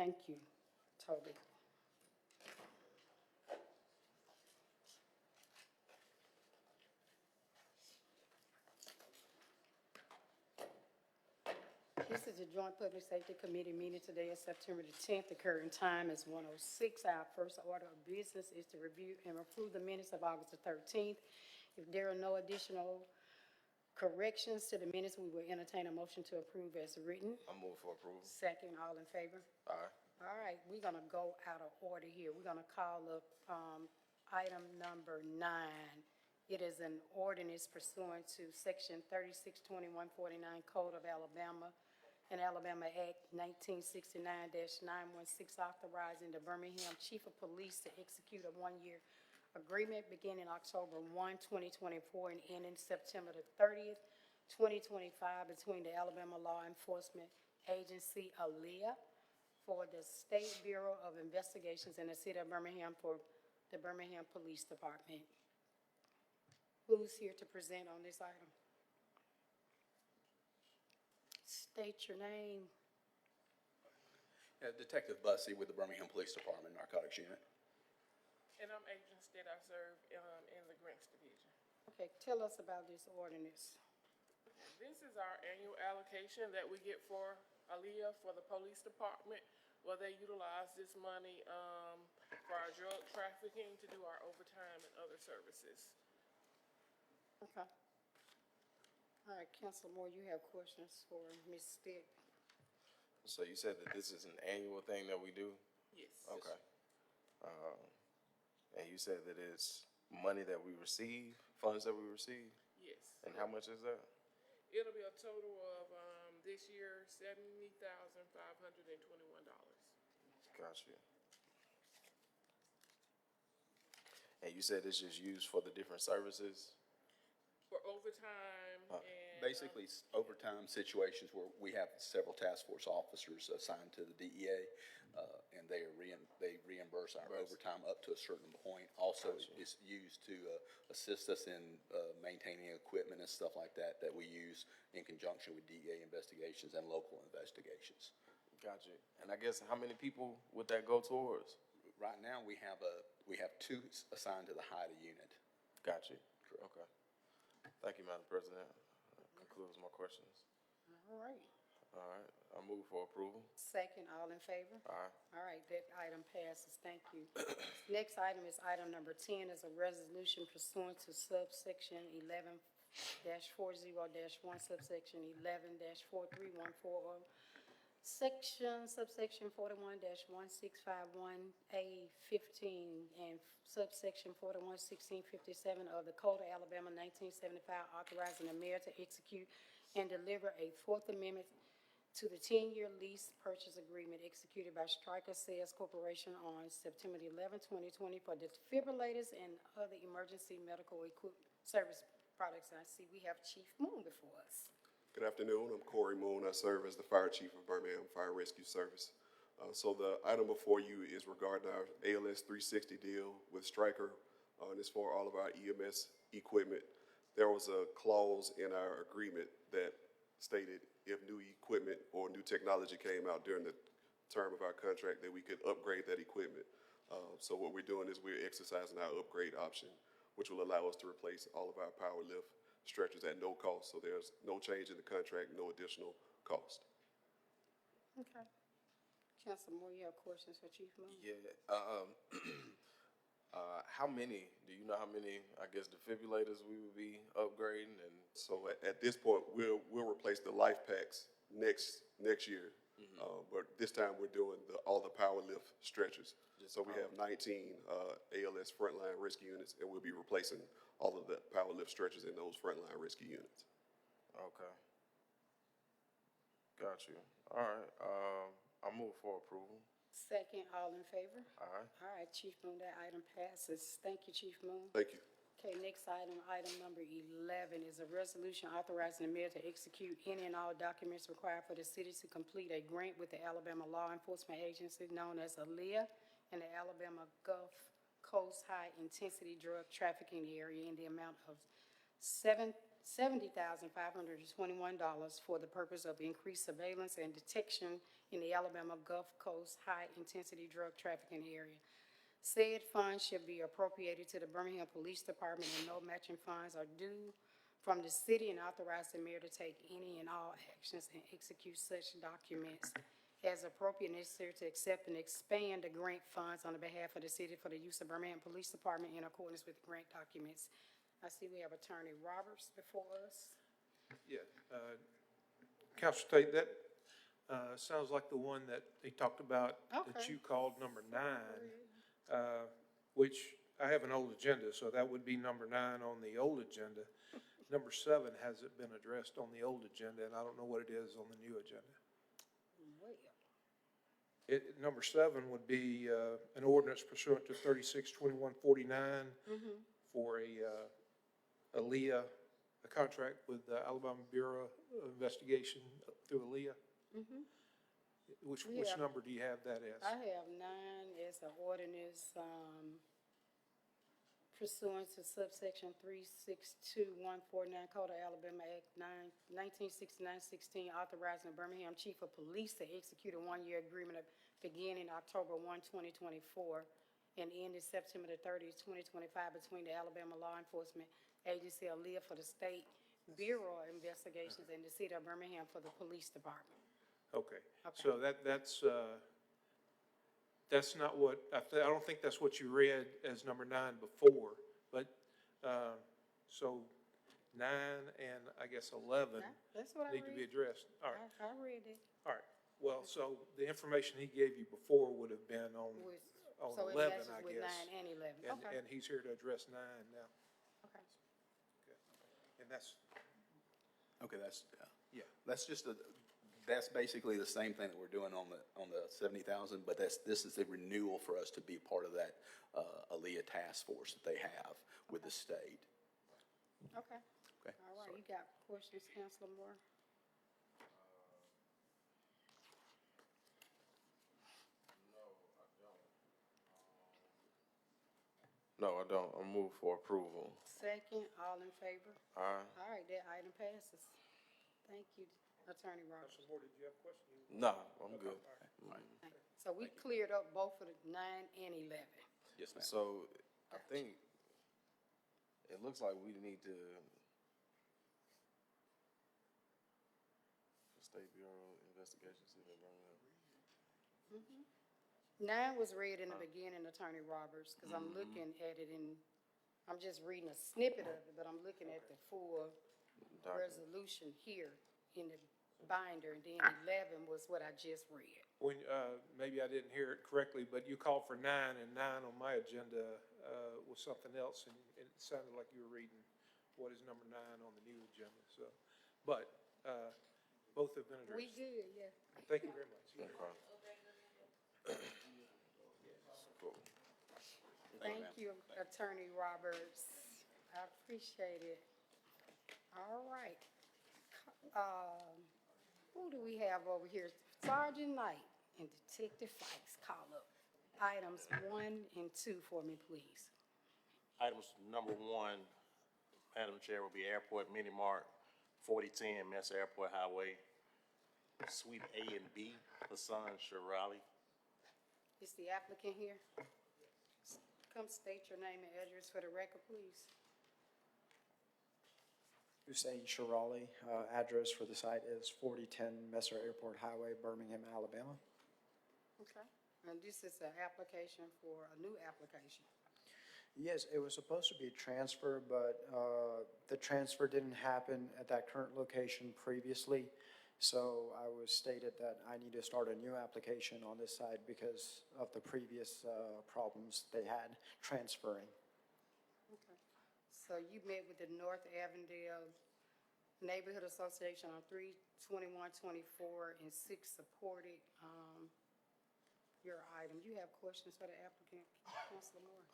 Thank you, Toby. This is a joint public safety committee meeting today, is September the 10th. The current time is 1:06. Our first order of business is to review and approve the minutes of August the 13th. If there are no additional corrections to the minutes, we will entertain a motion to approve as written. I move for approval. Second, all in favor? Aye. All right, we're gonna go out of order here. We're gonna call up, item number 9. It is an ordinance pursuant to section 362149 Code of Alabama and Alabama Act 1969-916, authorizing the Birmingham Chief of Police to execute a one-year agreement beginning October 1, 2024, and ending September the 30th, 2025, between the Alabama Law Enforcement Agency, ALEA, for the State Bureau of Investigations in the city of Birmingham for the Birmingham Police Department. Who's here to present on this item? State your name. Detective Bussey with the Birmingham Police Department Narcotics Unit. And I'm agents that I serve in the Grants Division. Okay, tell us about this ordinance. This is our annual allocation that we get for ALEA for the police department, where they utilize this money for our drug trafficking, to do our overtime and other services. Okay. All right, Councilor Moore, you have questions for Ms. Stick? So you said that this is an annual thing that we do? Yes. Okay. And you said that it's money that we receive, funds that we receive? Yes. And how much is that? It'll be a total of, this year, $70,521. Got you. And you said it's just used for the different services? For overtime and. Basically, overtime situations where we have several task force officers assigned to the DEA, and they reimburse our overtime up to a certain point. Also, it's used to assist us in maintaining equipment and stuff like that that we use in conjunction with DEA investigations and local investigations. Got you. And I guess how many people would that go towards? Right now, we have two assigned to the HIDA unit. Got you. Okay. Thank you, Madam President. That concludes my questions. All right. All right, I move for approval. Second, all in favor? Aye. All right, that item passes. Thank you. Next item is item number 10, is a resolution pursuant to subsection 11-40-1, subsection 11-43140, subsection 41-1651A15, and subsection 41-1657 of the Code of Alabama 1975, authorizing the mayor to execute and deliver a Fourth Amendment to the 10-year lease purchase agreement executed by Stryker Sales Corporation on September 11, 2020, for defibrillators and other emergency medical service products. And I see we have Chief Moon before us. Good afternoon. I'm Corey Moon. I serve as the Fire Chief of Birmingham Fire Rescue Service. So the item before you is regarding our ALS 360 deal with Stryker, and it's for all of our EMS equipment. There was a clause in our agreement that stated if new equipment or new technology came out during the term of our contract, that we could upgrade that equipment. So what we're doing is we're exercising our upgrade option, which will allow us to replace all of our power lift stretchers at no cost. So there's no change in the contract, no additional cost. Okay. Councilor Moore, you have questions for Chief Moon? Yeah, how many, do you know how many, I guess, defibrillators we would be upgrading? And So at this point, we'll replace the life packs next year. But this time we're doing all the power lift stretchers. So we have 19 ALS frontline rescue units, and we'll be replacing all of the power lift stretchers in those frontline rescue units. okay. Got you. All right, I move for approval. Second, all in favor? Aye. All right, Chief Moon, that item passes. Thank you, Chief Moon. Thank you. Okay, next item, item number 11, is a resolution authorizing the mayor to execute any and all documents required for the city to complete a grant with the Alabama Law Enforcement Agency known as ALEA and the Alabama Gulf Coast High Intensity Drug Trafficking Area in the amount of $70,521 for the purpose of increased surveillance and detection in the Alabama Gulf Coast high-intensity drug trafficking area. Said funds should be appropriated to the Birmingham Police Department, and no matching funds are due from the city, and authorize the mayor to take any and all actions and execute such documents as appropriate and necessary to accept and expand the grant funds on the behalf of the city for the use of Birmingham Police Department in accordance with the grant documents. I see we have Attorney Roberts before us. Yeah, Council Tate, that sounds like the one that they talked about that Okay. you called number 9, which I have an old agenda, so that would be number 9 on the old agenda. Number 7 hasn't been addressed on the old agenda, and I don't know what it is on the new agenda. Well, Number 7 would be an ordinance pursuant to 362149 for a ALEA, a contract with the Alabama Bureau of Investigation through ALEA. Which Yeah. number do you have that as? I have 9 as an ordinance, pursuant to subsection 362149 Code of Alabama Act 1969-16, authorizing the Birmingham Chief of Police to execute a one-year agreement beginning October 1, 2024, and ending September the 30th, 2025, between the Alabama Law Enforcement Agency, ALEA, for the State Bureau of Investigations, and the City of Birmingham for the Police Department. Okay, Okay. so that's not what, I don't think that's what you read as number 9 before, but, so 9 and I guess 11 That's what I need to be read. addressed. All right, I read it. all right. Well, so the information he gave you before would have been on So it 11, matches I with guess. 9 and 11. And, Okay, and he's here to address 9 now. okay. Okay. And that's, Okay, yeah, that's just that's basically the same thing that we're doing on the 70,000, but this is a renewal for us to be part of that, ALEA task force that they have with the state. Okay. Okay, All right, you got questions, Councilor Moore? No, I don't. I move for approval. Second, all in favor? Aye. All right, that item passes. Thank you, Attorney Roberts. Councilor Moore, did you have a question? No, I'm good. So we cleared up both of the 9 and 11. Yes, ma'am. So I think it looks like we need to, State Bureau Investigation, City of Birmingham. 9 was read in the beginning, Attorney Roberts, because I'm looking at it and I'm just reading a snippet of it, but I'm looking at the full resolution here in the binder, and then 11 was what I just read. When, maybe I didn't hear it correctly, but you called for 9, and 9 on my agenda, was something else, and it sounded like you were reading what is number 9 on the new agenda, so. But, both have been We addressed. good, yeah. Thank you very much. Okay. Cool. Thank you, Attorney Roberts. I appreciate it. All right. Who do we have over here? Sergeant Knight and Detective Fikes, call up items 1 and 2 for me, please. Items number 1, Madam Chair, will be Airport Mini Mart, 4010 Mesa Airport Highway, Suite A and B, Hassan Shirali. Is the applicant here? Come state your name and address for the record, please. Hussein Shirali, address for the site is 4010 Messer Airport Highway, Birmingham, Alabama. Okay. And this is an application for a new application. Yes, it was supposed to be a transfer, but the transfer didn't happen at that current location previously. So I was stated that I need to start a new application on this side because of the previous problems they had transferring. Okay. So you met with the North Avondale Neighborhood Association on 3/21/24, and 6 supported your item. You have questions for the applicant, Councilor Moore?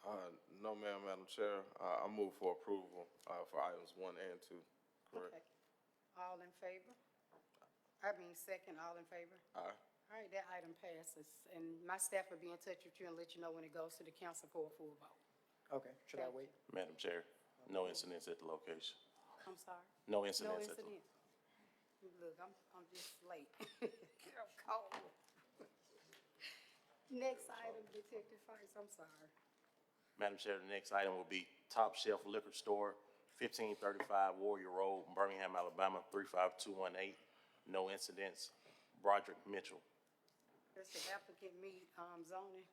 No, ma'am, Madam Chair. I move for approval, for items 1 and 2. Correct. Okay. All in favor? I mean, second, all in favor? Aye. All right, that item passes, and my staff will be in touch with you and let you know when it goes to the council for a full vote. Okay, should I wait? Madam Chair, no incidents at the location. I'm sorry. No No incidents at the. incident. Look, I'm just late. I'm cold. Next item, Detective Fikes, I'm sorry. Madam Chair, the next item will be Top Shelf Liquor Store, 1535 Warrior Road, Birmingham, Alabama, 35218. No incidents. Broderick Mitchell. Does the applicant meet, zoning?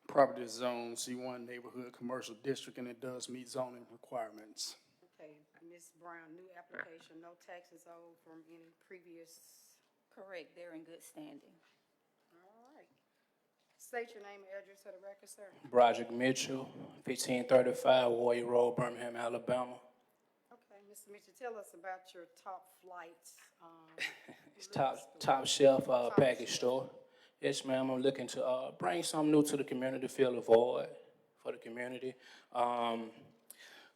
Property is zone C1 Neighborhood Commercial District, and it does meet zoning requirements. Okay, Ms. Brown, new application, no taxes owed from any previous, Correct, they're in good standing. all right. State your name and address for the record, sir. Broderick Mitchell, 1535 Warrior Road, Birmingham, Alabama. Okay, Mr. Mitchell, tell us about your top flights, It's liquor top store. shelf package store. Yes, ma'am, I'm looking to bring something new to the community, fill a void for the community.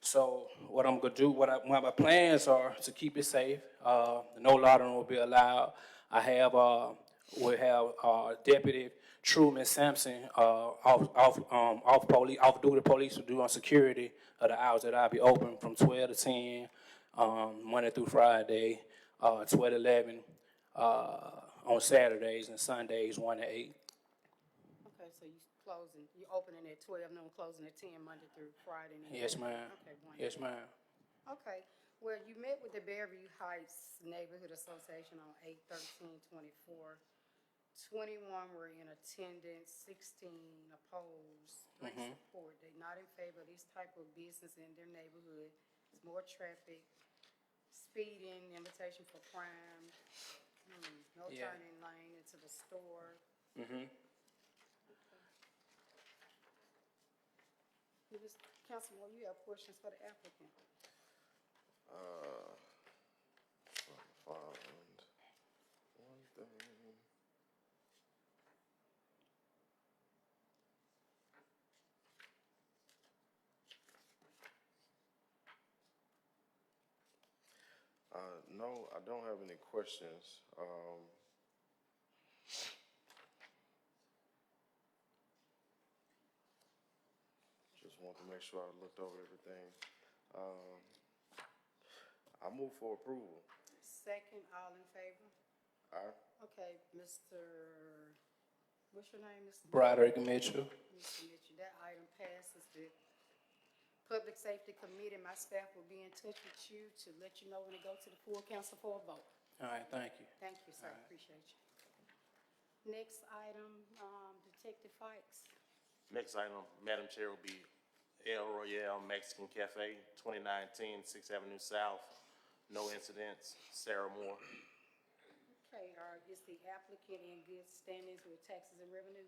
So what I'm gonna do, what my plans are to keep it safe. No loitering will be allowed. We'll have Deputy Truman Sampson, off duty police will do on security of the hours that I'll be open from 12 to 10, Monday through Friday, 12 to 11, on Saturdays and Sundays, 1 to 8. Okay, so you opening at 12, noon, closing at 10, Monday through Friday? and then- Yes, ma'am. Okay, one. Yes, ma'am. Okay, well, you met with the Bearview Heights Neighborhood Association on 8/13/24. 21 were in attendance, 16 opposed, 3 support. They're not in favor of this type of business in their neighborhood. It's more traffic, speeding, invitation for crime, no Yeah. turning lane into the store. Councilman, you have questions for the applicant? Find one thing. No, I don't have any questions. Just want to make sure I looked over everything. I move for approval. Second, all in favor? Aye. Okay, what's your name, Mr.? Broderick Mitchell. Mr. Mitchell, that item passes. The Public Safety Committee, my staff will be in touch with you to let you know when to go to the full council for a vote. All right, thank you. Thank you, sir, appreciate you. Next item, Detective Fikes. Next item, Madam Chair, will be El Royale Mexican Cafe, 2019 6th Avenue South. No incidents. Sarah Moore. Okay, is the applicant in good standings with taxes and revenue?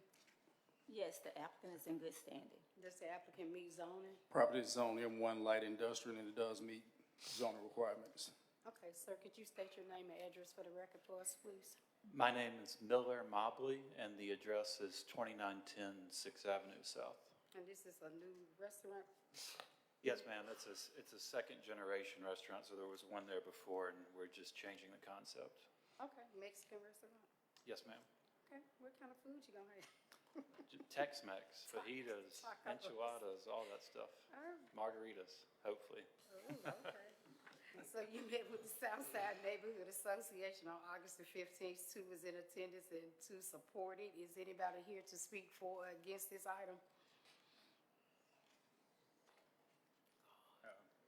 Yes, the applicant is in good standing. Does the applicant meet zoning? Property is zone M1 Light Industrial, and it does meet zoning requirements. Okay, sir, could you state your name and address for the record for us, please? My name is Miller Mobley, and the address is 2910 6th Avenue South. And this is a new restaurant? Yes, ma'am, it's a second-generation restaurant, so there was one there before, and we're just changing the concept. Okay, Mexican restaurant? Yes, ma'am. Okay, what kind of food you gonna have? Tex-Mex, fajitas, Tacos. enchiladas, all that stuff. Oh, Margaritas, hopefully. okay. So you met with the Southside Neighborhood Association on August the 15th. 2 was in attendance and 2 supported. Is anybody here to speak for or against this item?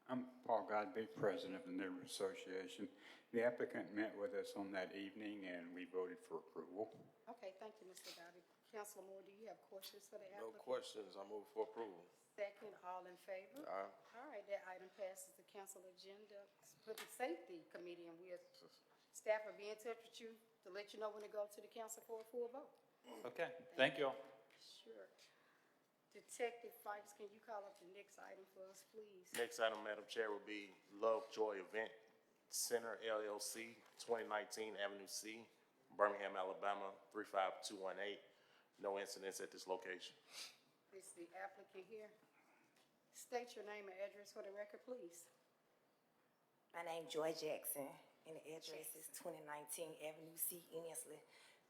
I'm Paul Godby, president of the Neighborhood Association. The applicant met with us on that evening, and we voted for approval. Okay, thank you, Mr. Dowdy. Councilor Moore, do you have questions for the No applicant? questions. I move for approval. Second, all in favor? Aye. All right, that item passes the council agenda, Public Safety Committee, and staff will be in touch with you to let you know when to go to the council for a full vote. Okay, thank you all. Sure. Detective Fikes, can you call up the next item for us, please? Next item, Madam Chair, will be Lovejoy Event Center LLC, 2019 Avenue C, Birmingham, Alabama, 35218. No incidents at this location. Is the applicant here? State your name and address for the record, please. My name Joy Jackson, and the address is 2019 Avenue C, Ensley,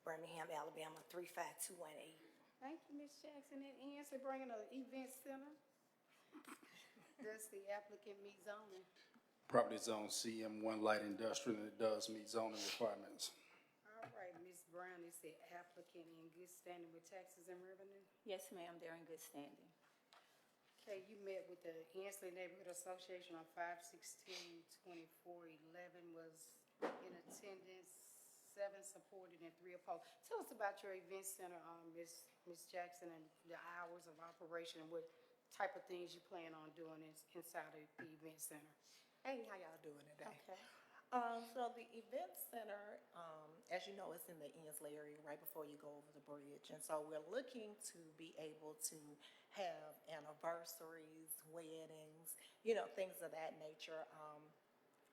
Birmingham, Alabama, 35218. Thank you, Ms. Jackson. And answer bringing an event center. Does the applicant meet zoning? Property zone CM1 light industrial, and it does meet zoning requirements. All right, Ms. Brown is the applicant in good standing with taxes and revenue. Yes, ma'am, they're in good standing. Okay, you met with the Ansley Neighborhood Association on 5/16/24/11, was in attendance, 7 supported and 3 opposed. Tell us about your event center, Ms. Jackson, and the hours of operation and what type of things you plan on doing inside of the event center. Hey, how y'all doing today? Okay. So the event center, as you know, it's in the Ensley area, right before you go over the bridge. And so we're looking to be able to have anniversaries, weddings, things of that nature.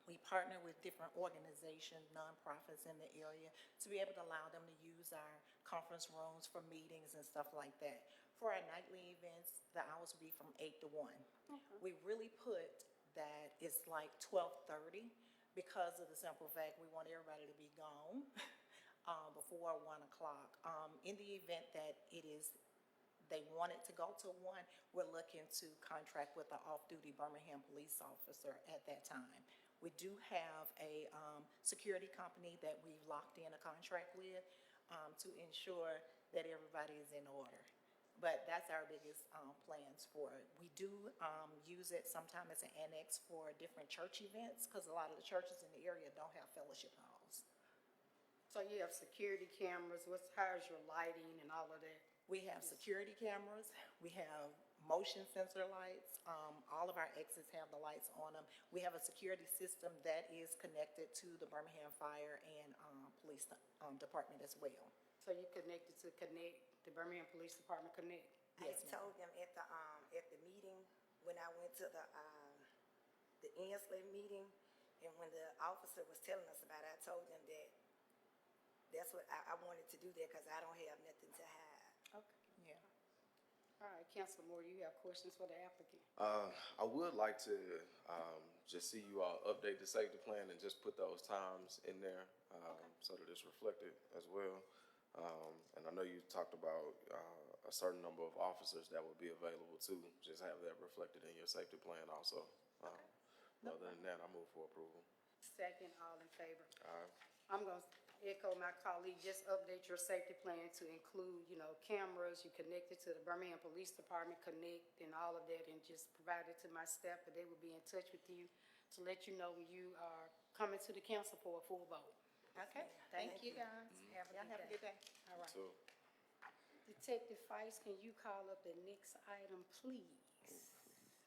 We partner with different organizations, nonprofits in the area, to be able to allow them to use our conference rooms for meetings and stuff like that. For our nightly events, the hours will be from 8 to 1. We really put that it's like 12:30 because of the simple fact we want everybody to be gone before 1 o'clock. In the event that they want it to go to 1, we're looking to contract with the off-duty Birmingham police officer at that time. We do have a security company that we've locked in a contract with to ensure that everybody is in order. But that's our biggest plans for it. We do use it sometimes as an annex for different church events because a lot of the churches in the area don't have fellowship halls. So you have security cameras, how's your lighting and all of that? We have security cameras, we have motion sensor lights, all of our exits have the lights on them. We have a security system that is connected to the Birmingham Fire and Police Department as well. So you connected to the Birmingham Police Department Connect? I Yes, had ma'am. told them at the meeting, when I went to the Ensley meeting, and when the officer was telling us about it, I told them that that's what I wanted to do there, because I don't have nothing to hide. Okay. Yeah. All right, Councilor Moore, you have questions for the applicant? I would like to, just see you all update the safety plan and just put those times in there, so that it's reflected as well. And I know you talked about, a certain number of officers that would be available too. Just have that reflected in your safety plan also. Other than that, I move for approval. Second, all in favor? Aye. I'm gonna echo my colleague, just update your safety plan to include, cameras, you connected to the Birmingham Police Department Connect and all of that, and just provide it to my staff, but they will be in touch with you to let you know when you are coming to the council for a full vote. Okay, thank you guys. Y'all have a good day. All right. So, Detective Feist, can you call up the next item, please?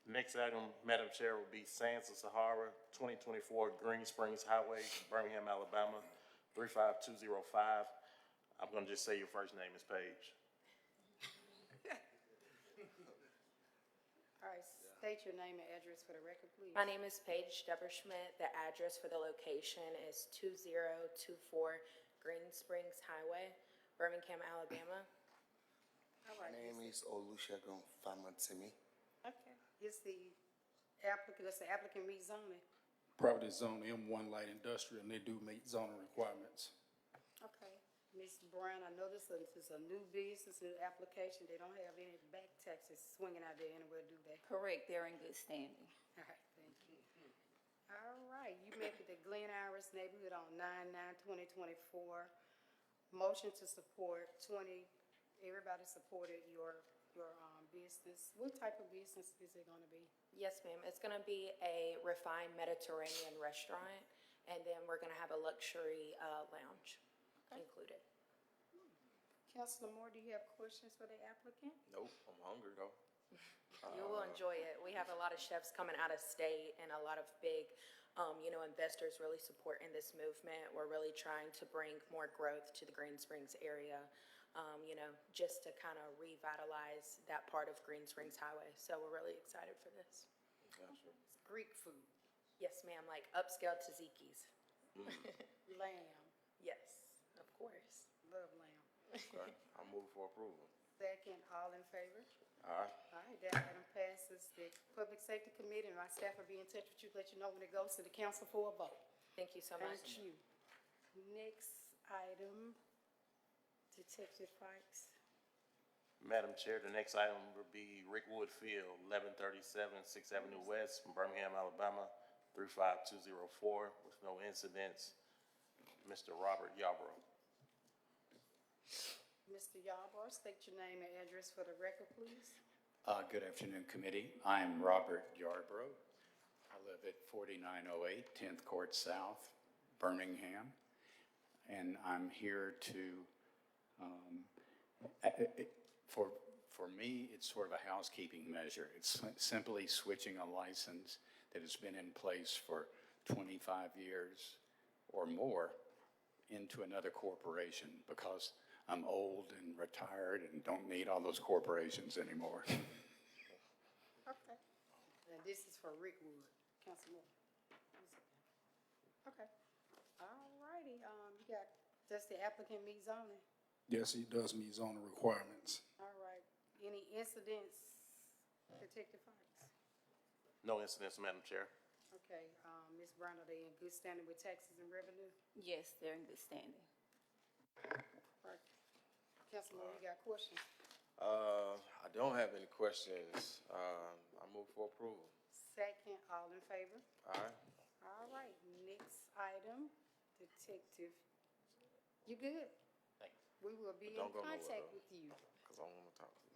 Next item, Madam Chair, will be Sands of Sahara, 2024 Green Springs Highway, Birmingham, Alabama, 35205. I'm gonna just say your first name is Paige. All right, state your name and address for the record, please. My name is Paige Deberschmidt. The address for the location is 2024 Green Springs Highway, Birmingham, Alabama. All My right. name is Olusegun Famatimi. Okay, it's the applicant meet zoning. Property zone M1 light industrial, and they do meet zoning requirements. Okay, Ms. Brown, I know this is a new business, new application, they don't have any back taxes swinging out there anywhere, do they? Correct, they're in good standing. All right, thank you. All right, you met with the Glen Iris neighborhood on 9/9/2024. Motion to support everybody supported your business. What type of business is it gonna be? Yes, ma'am. It's gonna be a refined Mediterranean restaurant, and then we're gonna have a luxury lounge included. Councilor Moore, do you have questions for the applicant? nope, I'm hungry though. You will enjoy it. We have a lot of chefs coming out of state and a lot of big, investors really supporting this movement. We're really trying to bring more growth to the Green Springs area, just to kind of revitalize that part of Green Springs Highway. So we're really excited for this. Gotcha. It's Greek food, Yes, ma'am, like upscale tzatziki's. lamb, Yes, of course. love lamb. Okay, I move for approval. Second, all in favor? Aye. All right, that item passes. The Public Safety Committee and my staff will be in touch with you, to let you know when it goes to the council for a vote. Thank you so much. Thank you. Next item, Detective Fikes. Madam Chair, the next item will be Rickwood Field, 1137 6th Avenue West, from Birmingham, Alabama, 35204 with no incidents. Mr. Robert Yarborough. Mr. Yarborough, state your name and address for the record, please. Good afternoon, committee. I'm Robert Yarborough. I live at 4908 10th Court South, Birmingham, and I'm here to, for me, it's sort of a housekeeping measure. It's simply switching a license that has been in place for 25 years or more into another corporation because I'm old and retired and don't need all those corporations anymore. Okay. And this is for Rick Wood, Councilman. Okay. All righty, you got, does the applicant meet zoning? Yes, he does meet zoning requirements. All right. Any incidents, Detective Fox? No incidents, Madam Chair. Okay, Ms. Brown, are they in good standing with taxes and revenue? Yes, they're in good standing. Right. Councilman, you got questions? I don't have any questions. I move for approval. Second, all in favor? Aye. All right, next item, Detective. You good? Thank you. We will be in Don't go nowhere, contact though. with you. Because I want to talk to you.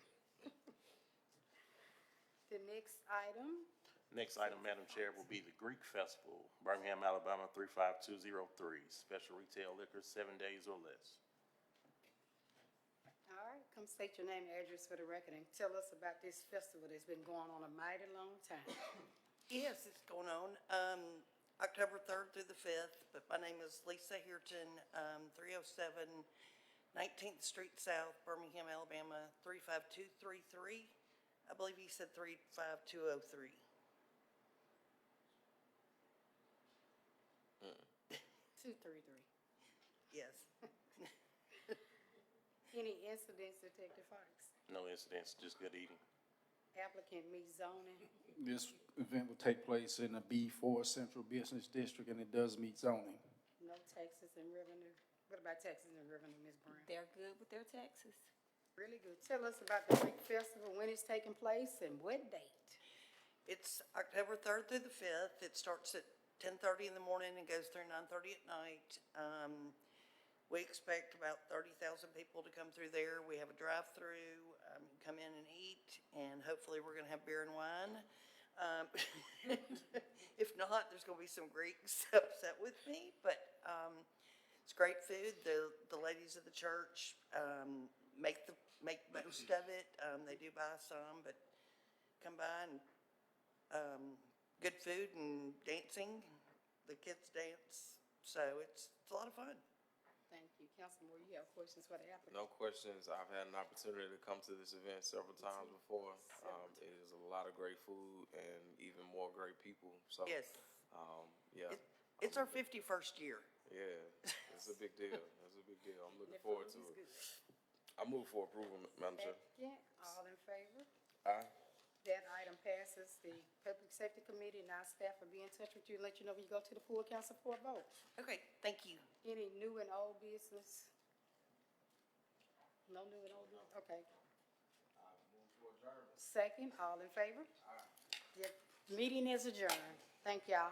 The next item, Next item, Madam Chair, will be the Greek Festival, Birmingham, Alabama, 35203. Special retail liquor, 7 days or less. all right, come state your name and address for the record and tell us about this festival that's been going on a mighty long time. Yes, it's going on, October 3rd through the 5th, but my name is Lisa Heerton, 307 19th Street South, Birmingham, Alabama, 35233. I believe he said 35203. 233. Yes. Any incidents, Detective Fox? No incidents, just good eating. Applicant meets zoning. This event will take place in the B4 Central Business District, and it does meet zoning. No taxes and revenue. What about taxes and revenue, Ms. Brown? They're good with their taxes. Really good. Tell us about the Greek Festival, when it's taking place and what date? It's October 3rd through the 5th. It starts at 10:30 in the morning and goes through 9:30 at night. We expect about 30,000 people to come through there. We have a drive-through, come in and eat, and hopefully we're gonna have beer and wine. If not, there's gonna be some Greeks upset with me, but, it's great food. The ladies of the church, make most of it. They do buy some, but come by and, good food and dancing. The kids dance, so it's a lot of fun. Thank you. Councilman, you have questions for the applicant? No questions. I've had an opportunity to come to this event several times before. It is a lot of great food and even more great people, so. Yes. Yeah. It's our 51st year. Yeah, it's a big deal. It's a big deal. I'm looking forward to it. I move for approval, Madam Chair. Second, all in favor? Aye. That item passes. The Public Safety Committee and our staff will be in touch with you and let you know when you go to the full council for a vote. Okay, thank you. Any new and old business? No new and old business? Okay. Second, all in favor? The meeting is adjourned. Thank y'all.